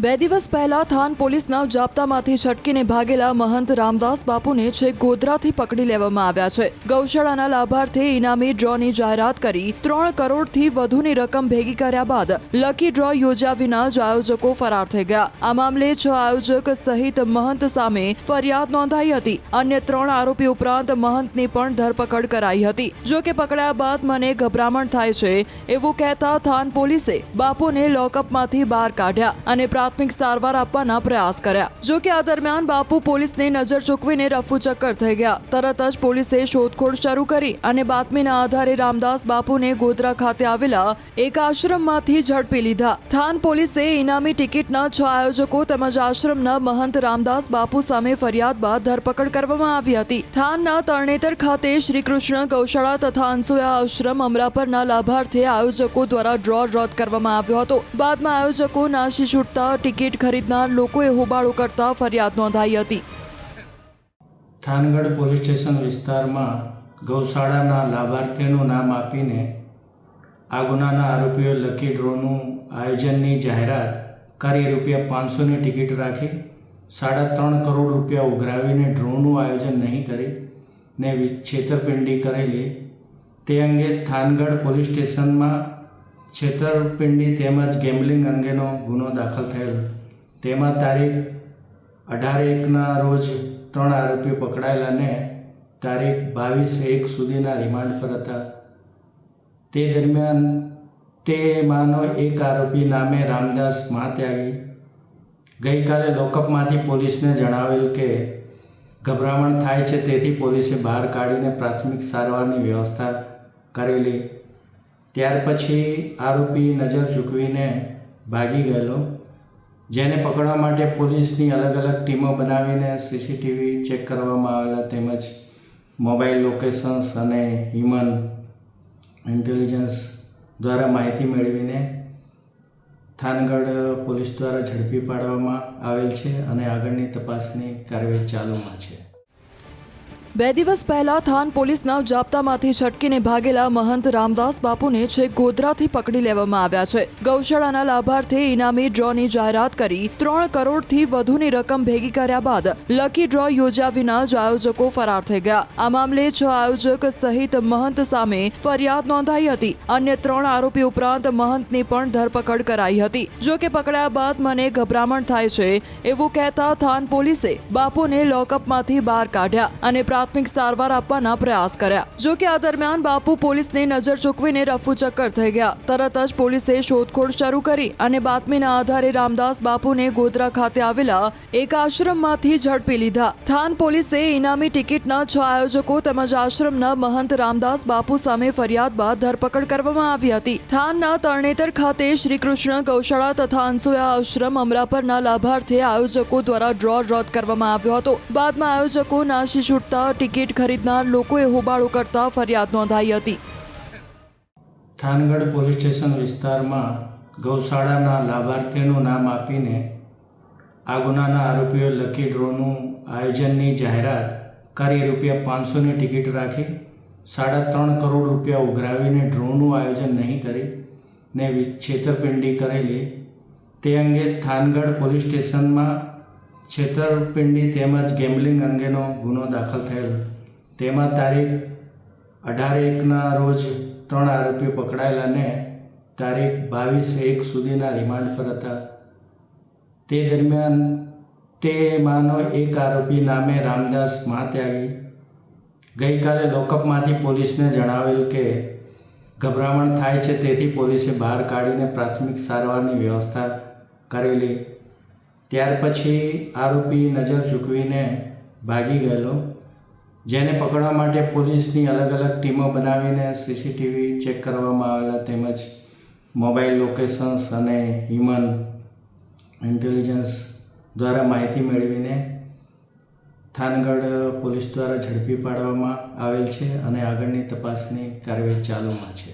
બે દિવસ પહેલા થાન પોલીસના જાપ્તામાંથી છટકીને ભાગેલા મહંત રામદાસ બાપુને છેક ગોધરાથી પકડી લેવામાં આવ્યા છે। ગૌશાળાના લાભાર્થે ઇનામી ડ્રોની જાહેરાત કરી 3 કરોડથી વધુની રકમ ભેગી કર્યા બાદ લકી ડ્રો યોજ્યા વિના જ આયોજકો ફરાર થઈ ગયા। આ મામલે 6 આયોજક સહિત મહંત સામે ફરિયાદ નોંધાઈ હતી। અન્ય 3 આરોપી ઉપરાંત મહંતની પણ ધરપકડ કરાઈ હતી। જો કે પકડાયા બાદ મને ગભરામણ થાય છે એવું કહેતા થાન પોલીસે બાપુને લોકઅપમાંથી બહાર કાઢ્યા અને પ્રાથમિક સારવાર આપવાના પ્રયાસ કર્યા। જો કે આ દરમિયાન બાપુ પોલીસની નજર ચૂકવીને રફુચક્કર થઈ ગયા। તરત જ પોલીસે શોધખોળ શરૂ કરી અને બાતમીના આધારે રામદાસ બાપુને ગોધરા ખાતે આવેલા એક આશ્રમમાંથી ઝડપી લીધા। થાન પોલીસે ઇનામી ટિકિટના 6 આયોજકો તેમજ આશ્રમના મહંત રામદાસ બાપુ સામે ફરિયાદ બાદ ધરપકડ કરવામાં આવી હતી। થાનના તરણેતર ખાતે શ્રીકૃષ્ણ ગૌશાળા તથા અંસુયા આશ્રમ અમરાપરના લાભાર્થે આયોજકો દ્વારા ડ્રો રદ કરવામાં આવ્યો હતો। બાદમાં આયોજકો નાસી છૂટતા ટિકિટ ખરીદનાર લોકોએ હોબાળો કરતા ફરિયાદ નોંધાઈ હતી। થાનગઢ પોલીસ સ્ટેશન વિસ્તારમાં ગૌશાળાના લાભાર્થીનું નામ આપીને આ ગુનાના આરોપીઓએ લકી ડ્રોનું આયોજનની જાહેરાત કરી ₹500ની ટિકિટ રાખી 3.5 કરોડ રૂપિયા ઉઘરાવીને ડ્રોનું આયોજન નહીં કરી ને છેતરપિંડી કરેલી તે અંગે થાનગઢ પોલીસ સ્ટેશનમાં છેતરપિંડી તેમજ ગેમ્બલિંગ અંગેનો ગુનો દાખલ થયેલ। તેમાં તારીખ 18/1ના રોજ 3 આરોપીઓ પકડાયેલા અને તારીખ 22/1 સુધીના રિમાન્ડ પર હતા। તે દરમિયાન તેમાંનો એક આરોપી નામે રામદાસ મહાત્યાગી ગઈકાલે લોકઅપમાંથી પોલીસને જણાવેલ કે ગભરામણ થાય છે, તેથી પોલીસે બહાર કાઢીને પ્રાથમિક સારવારની વ્યવસ્થા કરેલી। ત્યાર પછી આરોપી નજર ચૂકવીને ભાગી ગયેલો, જેને પકડવા માટે પોલીસની અલગ અલગ ટીમો બનાવીને સીસીટીવી ચેક કરવામાં આવેલા તેમજ મોબાઈલ લોકેશન્સ અને હ્યુમન ઇન્ટેલિજન્સ દ્વારા માહિતી મેળવીને થાનગઢ પોલીસ દ્વારા ઝડપી પાડવામાં આવેલ છે અને આગળની તપાસની કાર્યવાહી ચાલુમાં છે। 2 દિવસ પહેલા થાન પોલીસના જાપ્તામાંથી છટકીને ભાગેલા મહંત રામદાસ બાપુને છેક ગોધરાથી પકડી લેવામાં આવ્યા છે। ગૌશાળાના લાભાર્થે ઇનામી ડ્રોની જાહેરાત કરી 3 કરોડથી વધુની રકમ ભેગી કર્યા બાદ લકી ડ્રો યોજ્યા વિના જ આયોજકો ફરાર થઈ ગયા। આ મામલે 6 આયોજક સહિત મહંત સામે ફરિયાદ નોંધાઈ હતી। અન્ય 3 આરોપી ઉપરાંત મહંતની પણ ધરપકડ કરાઈ હતી। જો કે પકડાયા બાદ મને ગભરામણ થાય છે એવું કહેતા થાન પોલીસે બાપુને લોકઅપમાંથી બહાર કાઢ્યા અને પ્રાથમિક સારવાર આપવાના પ્રયાસ કર્યા। જો કે આ દરમિયાન બાપુ પોલીસની નજર ચૂકવીને રફુચક્કર થઈ ગયા। તરત જ પોલીસે શોધખોળ શરૂ કરી અને બાતમીના આધારે રામદાસ બાપુને ગોધરા ખાતે આવેલા એક આશ્રમમાંથી ઝડપી લીધા। થાન પોલીસે ઇનામી ટિકિટના 6 આયોજકો તેમજ આશ્રમના મહંત રામદાસ બાપુ સામે ફરિયાદ બાદ ધરપકડ કરવામાં આવી હતી। થાનના તરણેતર ખાતે શ્રીકૃષ્ણ ગૌશાળા તથા અંસુયા આશ્રમ અમરાપરના લાભાર્થે આયોજકો દ્વારા ડ્રો રદ કરવામાં આવ્યો હતો। બાદમાં આયોજકો નાસી છૂટતા ટિકિટ ખરીદનાર લોકોએ હોબાળો કરતા ફરિયાદ નોંધાઈ હતી। થાનગઢ પોલીસ સ્ટેશન વિસ્તારમાં ગૌશાળાના લાભાર્થીનું નામ આપીને આ ગુનાના આરોપીઓએ લકી ડ્રોનું આયોજનની જાહેરાત કરી ₹500ની ટિકિટ રાખી 3.5 કરોડ રૂપિયા ઉઘરાવીને ડ્રોનું આયોજન નહીં કરી ને છેતરપિંડી કરેલી તે અંગે થાનગઢ પોલીસ સ્ટેશનમાં છેતરપિંડી તેમજ ગેમ્બલિંગ અંગેનો ગુનો દાખલ થયેલ। તેમાં તારીખ 18/1ના રોજ 3 આરોપીઓ પકડાયેલા અને તારીખ 22/1 સુધીના રિમાન્ડ પર હતા। તે દરમિયાન તેમાંનો એક આરોપી નામે રામદાસ મહાત્યાગી ગઈકાલે લોકઅપમાંથી પોલીસને જણાવેલ કે ગભરામણ થાય છે, તેથી પોલીસે બહાર કાઢીને પ્રાથમિક સારવારની વ્યવસ્થા કરેલી। ત્યાર પછી આરોપી નજર ચૂકવીને ભાગી ગયેલો, જેને પકડવા માટે પોલીસની અલગ અલગ ટીમો બનાવીને સીસીટીવી ચેક કરવામાં આવેલા તેમજ મોબાઈલ લોકેશન્સ અને હ્યુમન ઇન્ટેલિજન્સ દ્વારા માહિતી મેળવીને થાનગઢ પોલીસ દ્વારા ઝડપી પાડવામાં આવેલ છે અને આગળની તપાસની કાર્યવાહી ચાલુમાં છે।